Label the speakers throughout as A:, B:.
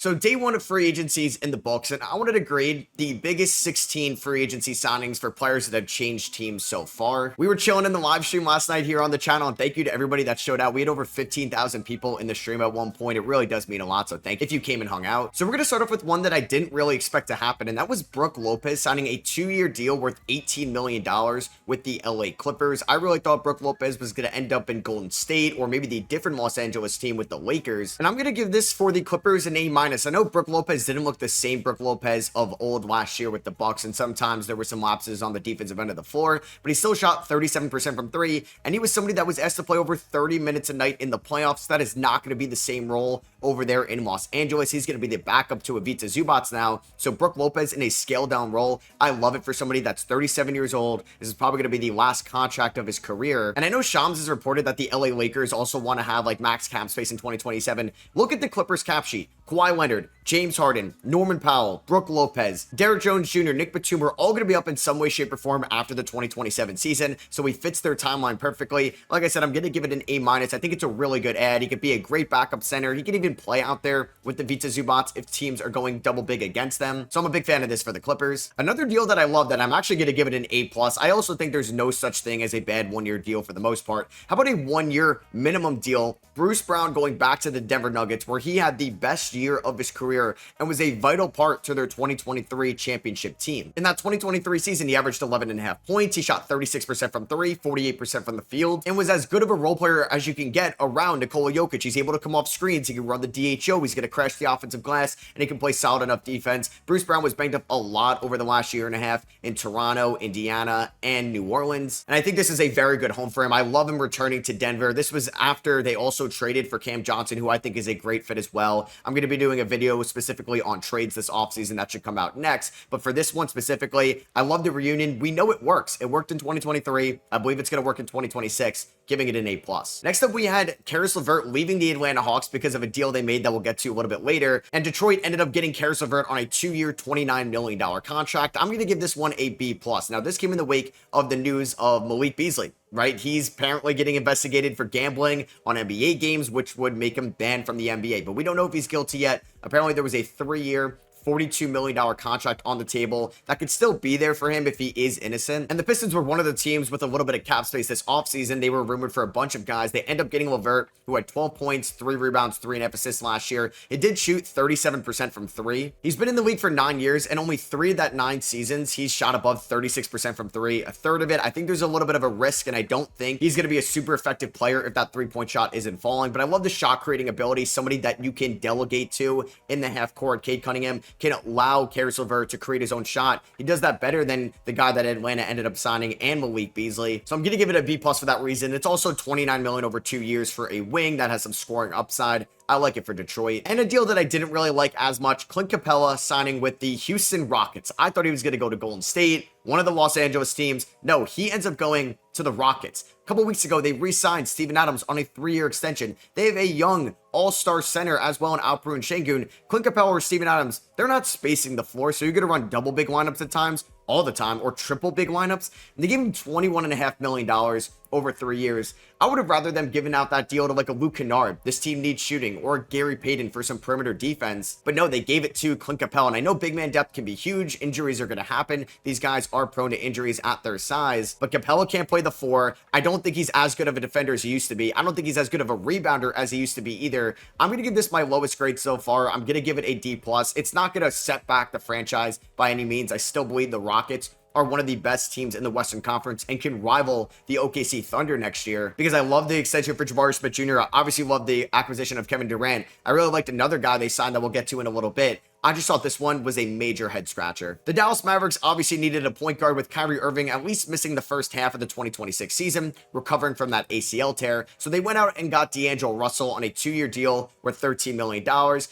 A: So day one of free agencies in the books, and I wanted to grade the biggest 16 free agency signings for players that have changed teams so far. We were chilling in the live stream last night here on the channel, and thank you to everybody that showed out. We had over 15,000 people in the stream at one point. It really does mean a lot, so thank you if you came and hung out. So we're going to start off with one that I didn't really expect to happen, and that was Brook Lopez signing a 2-year deal worth $18 million with the LA Clippers. I really thought Brook Lopez was going to end up in Golden State or maybe the different Los Angeles team with the Lakers, and I'm going to give this for the Clippers an A-. I know Brook Lopez didn't look the same Brook Lopez of old last year with the Bucks, and sometimes there were some lapses on the defensive end of the floor, but he still shot 37% from three, and he was somebody that was asked to play over 30 minutes a night in the playoffs. That is not going to be the same role over there in Los Angeles. He's going to be the backup to Ivica Zubac now, so Brook Lopez in a scaled-down role. I love it for somebody that's 37 years old. This is probably going to be the last contract of his career, and I know Shams has reported that the LA Lakers also want to have like max cap space in 2027. Look at the Clippers cap sheet. Kawhi Leonard, James Harden, Norman Powell, Brook Lopez, Derrick Jones Jr., Nick Batum are all going to be up in some way, shape, or form after the 2027 season, so he fits their timeline perfectly. Like I said, I'm going to give it an A-. I think it's a really good ad. He could be a great backup center. He could even play out there with the Ivica Zubac if teams are going double big against them, so I'm a big fan of this for the Clippers. Another deal that I love that I'm actually going to give it an A+. I also think there's no such thing as a bad one-year deal for the most part. How about a 1-year minimum deal? Bruce Brown going back to the Denver Nuggets, where he had the best year of his career and was a vital part to their 2023 championship team. In that 2023 season, he averaged 11.5 points. He shot 36% from three, 48% from the field, and was as good of a role player as you can get around Nikola Jokic. He's able to come off screens. He can run the DHO. He's going to crash the offensive glass, and he can play solid enough defense. Bruce Brown was banged up a lot over the last year and a half in Toronto, Indiana, and New Orleans, and I think this is a very good home for him. I love him returning to Denver. This was after they also traded for Cam Johnson, who I think is a great fit as well. I'm going to be doing a video specifically on trades this offseason that should come out next, but for this one specifically, I love the reunion. We know it works. It worked in 2023. I believe it's going to work in 2026, giving it an A+. Next up, we had Caris LeVert leaving the Atlanta Hawks because of a deal they made that we'll get to a little bit later, and Detroit ended up getting Caris LeVert on a 2-year, $29 million contract. I'm going to give this one a B+. Now, this came in the wake of the news of Malik Beasley, right? He's apparently getting investigated for gambling on NBA games, which would make him banned from the NBA, but we don't know if he's guilty yet. Apparently, there was a 3-year, $42 million contract on the table that could still be there for him if he is innocent. And the Pistons were one of the teams with a little bit of cap space this offseason. They were rumored for a bunch of guys. They end up getting LeVert, who had 12 points, 3 rebounds, 3.5 assists last year. It did shoot 37% from three. He's been in the league for 9 years, and only 3 of that 9 seasons, he's shot above 36% from three. A third of it, I think there's a little bit of a risk, and I don't think he's going to be a super effective player if that 3-point shot isn't falling. But I love the shot creating ability, somebody that you can delegate to in the half court. Cade Cunningham can allow Caris LeVert to create his own shot. He does that better than the guy that Atlanta ended up signing, and Malik Beasley. So I'm going to give it a B+ for that reason. It's also $29 million over 2 years for a wing that has some scoring upside. I like it for Detroit. And a deal that I didn't really like as much, Clint Capela signing with the Houston Rockets. I thought he was going to go to Golden State, one of the Los Angeles teams. No, he ends up going to the Rockets. A couple weeks ago, they re-signed Steven Adams on a 3-year extension. They have a young all-star center as well in Alperen Şengün. Clint Capela or Steven Adams, they're not spacing the floor, so you're going to run double big lineups at times, all the time, or triple big lineups. And they gave him $21.5 million over 3 years. I would have rather them given out that deal to like a Luke Kennard. This team needs shooting, or Gary Payton for some perimeter defense. But no, they gave it to Clint Capela. And I know big man depth can be huge. Injuries are going to happen. These guys are prone to injuries at their size. But Capela can't play the 4. I don't think he's as good of a defender as he used to be. I don't think he's as good of a rebounder as he used to be either. I'm going to give this my lowest grade so far. I'm going to give it a D+. It's not going to set back the franchise by any means. I still believe the Rockets are one of the best teams in the Western Conference and can rival the OKC Thunder next year, because I love the extension for Jabari Smith Jr. I obviously love the acquisition of Kevin Durant. I really liked another guy they signed that we'll get to in a little bit. I just thought this one was a major head scratcher. The Dallas Mavericks obviously needed a point guard, with Kyrie Irving at least missing the first half of the 2026 season, recovering from that ACL tear. So they went out and got D'Angelo Russell on a 2-year deal worth $13 million.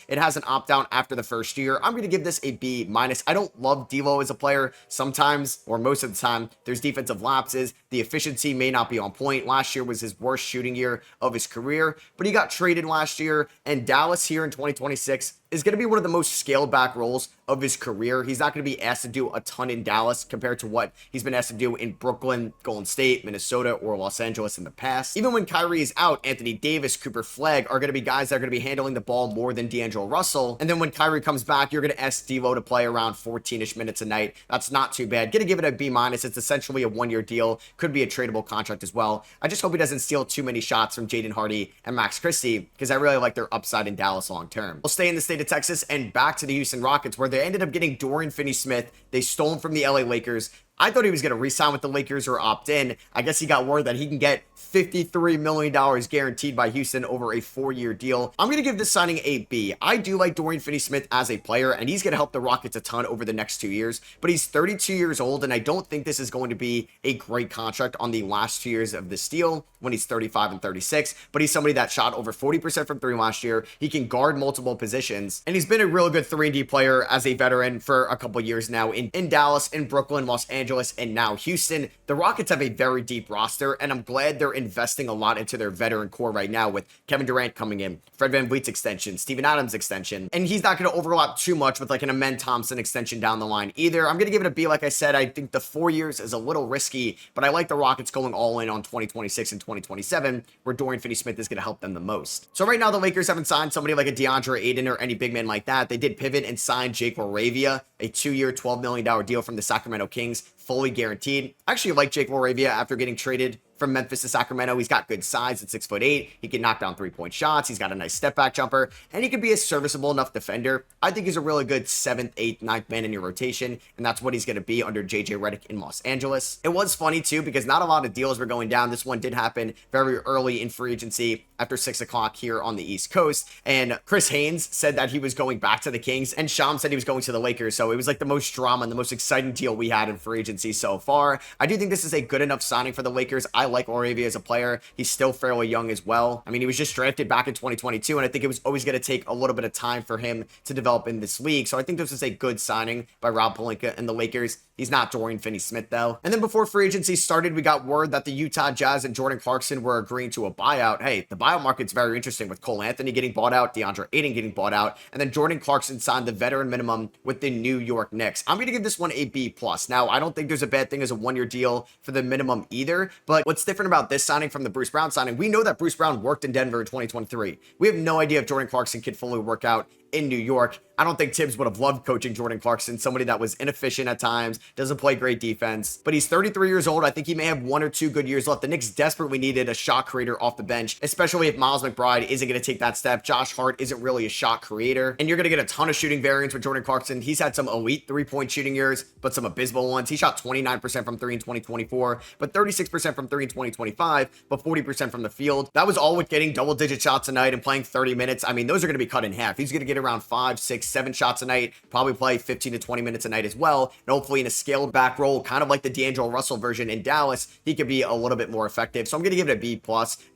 A: It has an opt-out after the first year. I'm going to give this a B-. I don't love D'Lo as a player. Sometimes, or most of the time, there's defensive lapses. The efficiency may not be on point. Last year was his worst shooting year of his career, but he got traded last year, and Dallas here in 2026 is going to be one of the most scaled back roles of his career. He's not going to be asked to do a ton in Dallas compared to what he's been asked to do in Brooklyn, Golden State, Minnesota, or Los Angeles in the past. Even when Kyrie is out, Anthony Davis, Cooper Flag are going to be guys that are going to be handling the ball more than D'Angelo Russell. And then when Kyrie comes back, you're going to ask Devo to play around 14-ish minutes a night. That's not too bad. Going to give it a B-. It's essentially a one-year deal. Could be a tradable contract as well. I just hope he doesn't steal too many shots from Jaden Hardy and Max Christie, because I really like their upside in Dallas long term. We'll stay in the state of Texas and back to the Houston Rockets, where they ended up getting Dorian Finney-Smith. They stole him from the LA Lakers. I thought he was going to re-sign with the Lakers or opt in. I guess he got word that he can get $53 million guaranteed by Houston over a 4-year deal. I'm going to give this signing a B. I do like Dorian Finney-Smith as a player, and he's going to help the Rockets a ton over the next 2 years, but he's 32 years old, and I don't think this is going to be a great contract on the last 2 years of this deal when he's 35 and 36, but he's somebody that shot over 40% from 3 last year. He can guard multiple positions, and he's been a real good 3-and-D player as a veteran for a couple years now in Dallas, in Brooklyn, Los Angeles, and now Houston. The Rockets have a very deep roster, and I'm glad they're investing a lot into their veteran core right now with Kevin Durant coming in, Fred VanVleet's extension, Steven Adams extension, and he's not going to overlap too much with like an Amen Thompson extension down the line either. I'm going to give it a B. Like I said, I think the 4 years is a little risky, but I like the Rockets going all in on 2026 and 2027, where Dorian Finney-Smith is going to help them the most. So right now, the Lakers haven't signed somebody like a DeAndre Ayton or any big man like that. They did pivot and sign Jake LaRavia, a 2-year, $12 million deal from the Sacramento Kings, fully guaranteed. I actually like Jake LaRavia after getting traded from Memphis to Sacramento. He's got good size at 6'8". He can knock down 3-point shots. He's got a nice step back jumper, and he could be a serviceable enough defender. I think he's a really good 7th, 8th, 9th man in your rotation, and that's what he's going to be under JJ Redick in Los Angeles. It was funny too, because not a lot of deals were going down. This one did happen very early in free agency after 6 o'clock here on the East Coast, and Chris Haynes said that he was going back to the Kings, and Shams said he was going to the Lakers, so it was like the most drama and the most exciting deal we had in free agency so far. I do think this is a good enough signing for the Lakers. I like LaRavia as a player. He's still fairly young as well. I mean, he was just drafted back in 2022, and I think it was always going to take a little bit of time for him to develop in this league. So I think this is a good signing by Rob Pelinka and the Lakers. He's not Dorian Finney-Smith, though. And then before free agency started, we got word that the Utah Jazz and Jordan Clarkson were agreeing to a buyout. Hey, the buyout market's very interesting with Cole Anthony getting bought out, DeAndre Ayton getting bought out, and then Jordan Clarkson signed the veteran minimum with the New York Knicks. I'm going to give this one a B+. Now, I don't think there's a bad thing as a 1-year deal for the minimum either, but what's different about this signing from the Bruce Brown signing, we know that Bruce Brown worked in Denver in 2023. We have no idea if Jordan Clarkson could fully work out in New York. I don't think Tibbs would have loved coaching Jordan Clarkson, somebody that was inefficient at times, doesn't play great defense, but he's 33 years old. I think he may have 1 or 2 good years left. The Knicks desperately needed a shot creator off the bench, especially if Miles McBride isn't going to take that step. Josh Hart isn't really a shot creator, and you're going to get a ton of shooting variance with Jordan Clarkson. He's had some elite 3-point shooting years, but some abysmal ones. He shot 29% from 3 in 2024, but 36% from 3 in 2025, but 40% from the field. That was all with getting double-digit shots a night and playing 30 minutes. I mean, those are going to be cut in half. He's going to get around 5, 6, 7 shots a night, probably play 15 to 20 minutes a night as well, and hopefully in a scaled back role, kind of like the D'Angelo Russell version in Dallas, he could be a little bit more effective. So I'm going to give it a B+,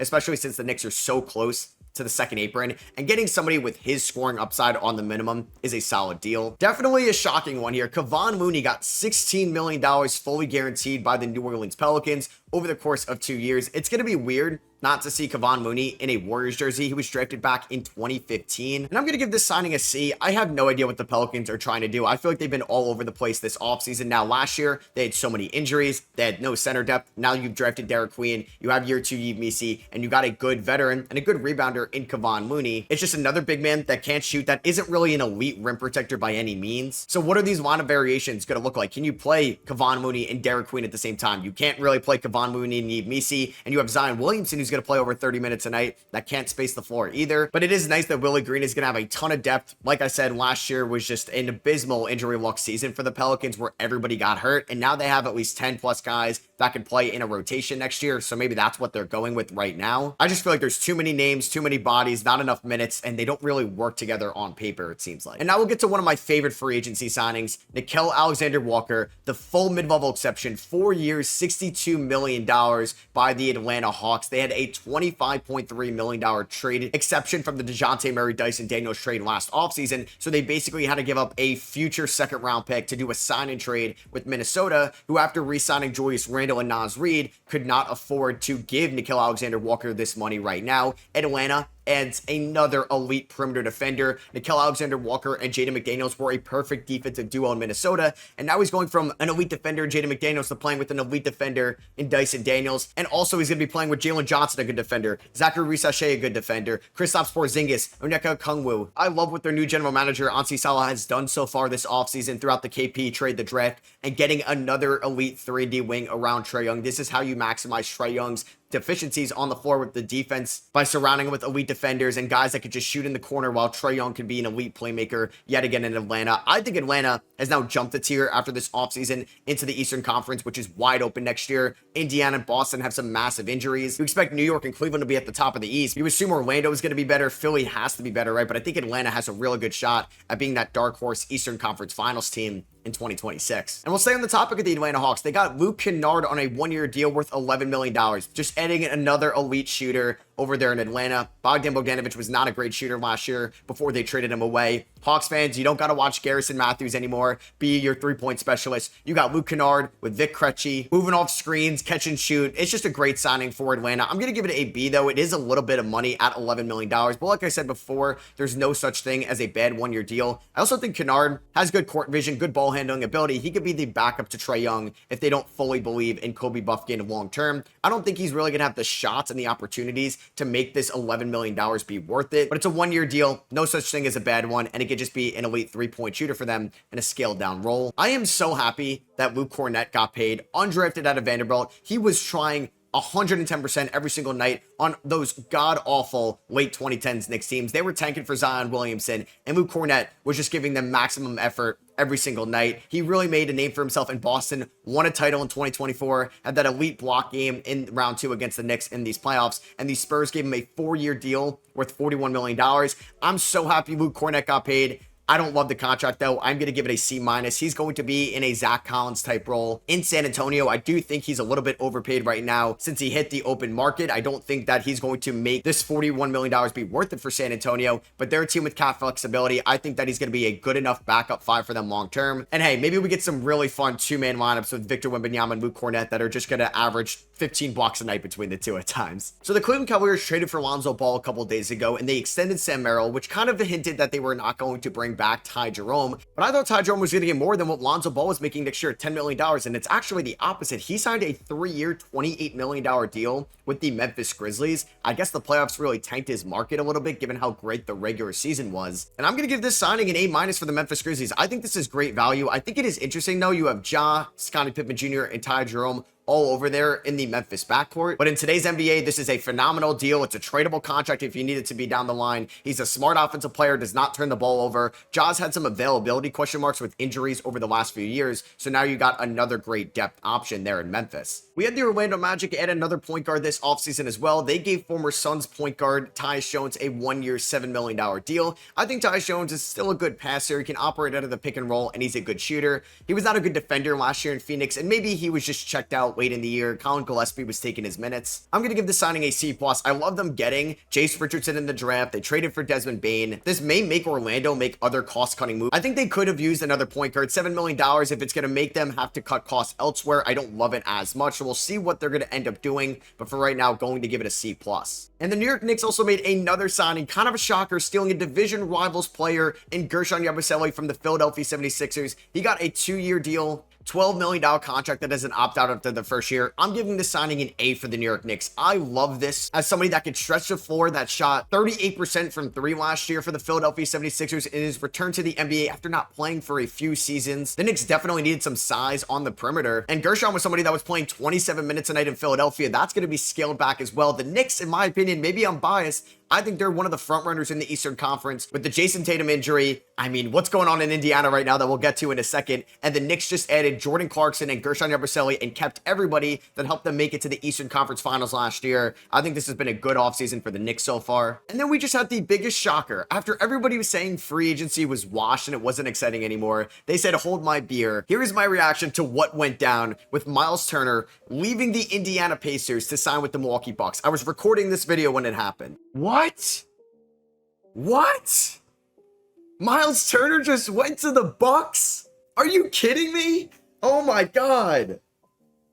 A: especially since the Knicks are so close to the second apron, and getting somebody with his scoring upside on the minimum is a solid deal. Definitely a shocking one here. Kevon Looney got $16 million fully guaranteed by the New Orleans Pelicans over the course of 2 years. It's going to be weird not to see Kevon Looney in a Warriors jersey. He was drafted back in 2015. And I'm going to give this signing a C. I have no idea what the Pelicans are trying to do. I feel like they've been all over the place this offseason. Now, last year, they had so many injuries. They had no center depth. Now you've drafted Derek Queen. You have year 2 Yabusele, and you got a good veteran and a good rebounder in Kevon Looney. It's just another big man that can't shoot, that isn't really an elite rim protector by any means. So what are these lineup variations going to look like? Can you play Kevon Looney and Derek Queen at the same time? You can't really play Kevon Looney and Yabusele, and you have Zion Williamson, who's going to play over 30 minutes a night, that can't space the floor either. But it is nice that Willie Green is going to have a ton of depth. Like I said, last year was just an abysmal injury luck season for the Pelicans where everybody got hurt, and now they have at least 10 plus guys that can play in a rotation next year. So maybe that's what they're going with right now. I just feel like there's too many names, too many bodies, not enough minutes, and they don't really work together on paper, it seems like. And now we'll get to one of my favorite free agency signings, Nickeil Alexander-Walker, the full mid-level exception, 4 years, $62 million by the Atlanta Hawks. They had a $25.3 million trade exception from the DeJounte Murray, Dyson Daniels trade last offseason. So they basically had to give up a future second round pick to do a sign and trade with Minnesota, who after re-signing Julius Randle and Naz Reid could not afford to give Nickeil Alexander-Walker this money right now. Atlanta, and another elite perimeter defender. Nickeil Alexander-Walker and Jaden McDaniels were a perfect defensive duo in Minnesota, and now he's going from an elite defender in Jaden McDaniels to playing with an elite defender in Dyson Daniels, and also he's going to be playing with Jalen Johnson, a good defender, Zachary Risachet, a good defender, Kristaps Porzingis, Onyeka Okongwu. I love what their new general manager, Ansi Salah, has done so far this offseason throughout the KP trade, the draft, and getting another elite 3D wing around Trae Young. This is how you maximize Trae Young's deficiencies on the floor with the defense, by surrounding him with elite defenders and guys that could just shoot in the corner, while Trae Young can be an elite playmaker yet again in Atlanta. I think Atlanta has now jumped a tier after this offseason into the Eastern Conference, which is wide open next year. Indiana and Boston have some massive injuries. You expect New York and Cleveland to be at the top of the East. You assume Orlando is going to be better. Philly has to be better, right? But I think Atlanta has a really good shot at being that dark horse Eastern Conference Finals team in 2026. And we'll stay on the topic of the Atlanta Hawks. They got Luke Kennard on a one-year deal worth $11 million. Just adding another elite shooter over there in Atlanta. Bogdan Bogdanovic was not a great shooter last year before they traded him away. Hawks fans, you don't got to watch Garrison Matthews anymore be your three-point specialist. You got Luke Kennard with Vic Krejci, moving off screens, catch and shoot. It's just a great signing for Atlanta. I'm going to give it a B, though. It is a little bit of money at $11 million. But like I said before, there's no such thing as a bad one-year deal. I also think Kennard has good court vision, good ball handling ability. He could be the backup to Trae Young if they don't fully believe in Kobe Buffkin long-term. I don't think he's really going to have the shots and the opportunities to make this $11 million be worth it. But it's a one-year deal. No such thing as a bad one. And it could just be an elite three-point shooter for them in a scaled-down role. I am so happy that Luke Kornet got paid, undrafted out of Vanderbilt. He was trying 110% every single night on those god-awful late 2010s Knicks teams. They were tanking for Zion Williamson, and Luke Kornet was just giving them maximum effort every single night. He really made a name for himself in Boston, won a title in 2024, had that elite block game in round 2 against the Knicks in these playoffs, and the Spurs gave him a 4-year deal worth $41 million. I'm so happy Luke Kornet got paid. I don't love the contract, though. I'm going to give it a C-. He's going to be in a Zach Collins type role in San Antonio. I do think he's a little bit overpaid right now since he hit the open market. I don't think that he's going to make this $41 million be worth it for San Antonio, but they're a team with cap flexibility. I think that he's going to be a good enough backup 5 for them long term. And hey, maybe we get some really fun 2-man lineups with Victor Wembanyama and Luke Kornet that are just going to average 15 blocks a night between the two at times. So the Cleveland Cavaliers traded for Lonzo Ball a couple days ago, and they extended Sam Merrill, which kind of hinted that they were not going to bring back Ty Jerome. But I thought Ty Jerome was going to get more than what Lonzo Ball was making next year at $10 million, and it's actually the opposite. He signed a 3-year, $28 million deal with the Memphis Grizzlies. I guess the playoffs really tanked his market a little bit, given how great the regular season was. And I'm going to give this signing an A- for the Memphis Grizzlies. I think this is great value. I think it is interesting, though. You have Ja, Scottie Pippen Jr., and Ty Jerome all over there in the Memphis backcourt. But in today's NBA, this is a phenomenal deal. It's a tradable contract if you need it to be down the line. He's a smart offensive player, does not turn the ball over. Ja's had some availability question marks with injuries over the last few years, so now you got another great depth option there in Memphis. We had the Orlando Magic add another point guard this offseason as well. They gave former Suns point guard Tyus Jones a 1-year, $7 million deal. I think Tyus Jones is still a good passer. He can operate out of the pick and roll, and he's a good shooter. He was not a good defender last year in Phoenix, and maybe he was just checked out late in the year. Colin Gillespie was taking his minutes. I'm going to give the signing a C+. I love them getting Jace Richardson in the draft. They traded for Desmond Bane. This may make Orlando make other cost-cutting moves. I think they could have used another point guard. $7 million, if it's going to make them have to cut costs elsewhere, I don't love it as much. So we'll see what they're going to end up doing. But for right now, going to give it a C+. And the New York Knicks also made another signing, kind of a shocker, stealing a division rivals player in Gershon Yabusele from the Philadelphia 76ers. He got a 2-year deal, $12 million contract that doesn't opt out after the first year. I'm giving this signing an A for the New York Knicks. I love this as somebody that could stretch the floor, that shot 38% from 3 last year for the Philadelphia 76ers in his return to the NBA after not playing for a few seasons. The Knicks definitely needed some size on the perimeter, and Gershon was somebody that was playing 27 minutes a night in Philadelphia. That's going to be scaled back as well. The Knicks, in my opinion, maybe I'm biased, I think they're one of the front runners in the Eastern Conference with the Jason Tatum injury. I mean, what's going on in Indiana right now that we'll get to in a second. And the Knicks just added Jordan Clarkson and Gershon Yabusele and kept everybody that helped them make it to the Eastern Conference Finals last year. I think this has been a good offseason for the Knicks so far. And then we just had the biggest shocker. After everybody was saying free agency was washed and it wasn't exciting anymore, they said, hold my beer. Here is my reaction to what went down with Myles Turner leaving the Indiana Pacers to sign with the Milwaukee Bucks. I was recording this video when it happened. What? Myles Turner just went to the Bucks? Are you kidding me? Oh my God.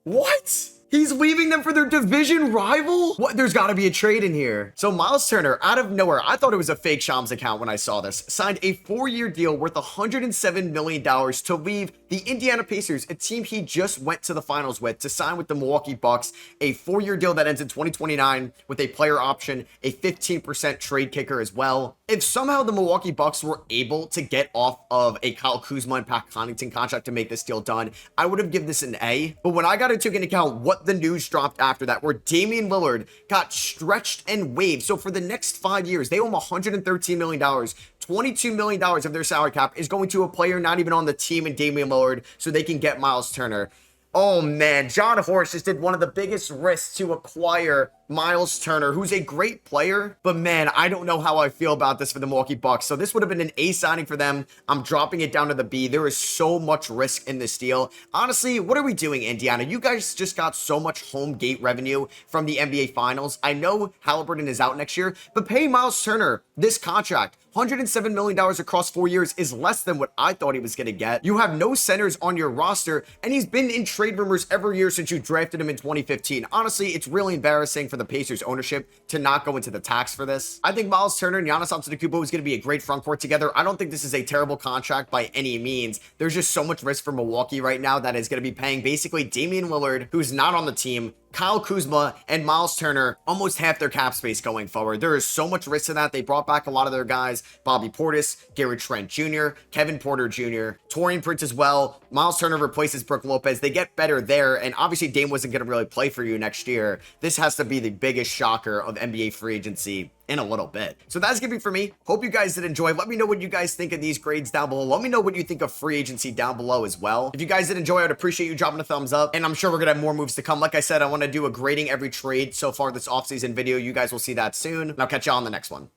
A: What? He's leaving them for their division rival? What? There's got to be a trade in here. So Myles Turner, out of nowhere, I thought it was a fake Shams account when I saw this, signed a 4-year deal worth $107 million to leave the Indiana Pacers, a team he just went to the finals with, to sign with the Milwaukee Bucks, a 4-year deal that ends in 2029 with a player option, a 15% trade kicker as well. If somehow the Milwaukee Bucks were able to get off of a Kyle Kuzma and Pat Connaughton contract to make this deal done, I would have given this an A. But when I got into account what the news dropped after that, where Damian Lillard got stretched and waived, so for the next 5 years, they owe him $113 million. $22 million of their salary cap is going to a player not even on the team in Damian Lillard so they can get Myles Turner. Oh man, John Horst just did one of the biggest risks to acquire Myles Turner, who's a great player, but man, I don't know how I feel about this for the Milwaukee Bucks. So this would have been an A signing for them. I'm dropping it down to the B. There is so much risk in this deal. Honestly, what are we doing, Indiana? You guys just got so much home gate revenue from the NBA Finals. I know Halliburton is out next year, but pay Myles Turner this contract. $107 million across 4 years is less than what I thought he was going to get. You have no centers on your roster, and he's been in trade rumors every year since you drafted him in 2015. Honestly, it's really embarrassing for the Pacers ownership to not go into the tax for this. I think Myles Turner and Giannis Antetokounmpo is going to be a great front court together. I don't think this is a terrible contract by any means. There's just so much risk for Milwaukee right now that is going to be paying basically Damian Lillard, who's not on the team, Kyle Kuzma, and Myles Turner almost half their cap space going forward. There is so much risk to that. They brought back a lot of their guys. Bobby Portis, Gary Trent Jr., Kevin Porter Jr., Taurean Prince as well. Myles Turner replaces Brook Lopez. They get better there, and obviously Dame wasn't going to really play for you next year. This has to be the biggest shocker of NBA free agency in a little bit. So that's gonna be for me. Hope you guys did enjoy. Let me know what you guys think of these grades down below. Let me know what you think of free agency down below as well. If you guys did enjoy, I'd appreciate you dropping a thumbs up, and I'm sure we're gonna have more moves to come. Like I said, I want to do a grading every trade so far this offseason video. You guys will see that soon, and I'll catch y'all on the next one.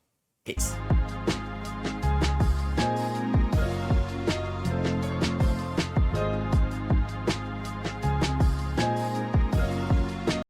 A: Peace.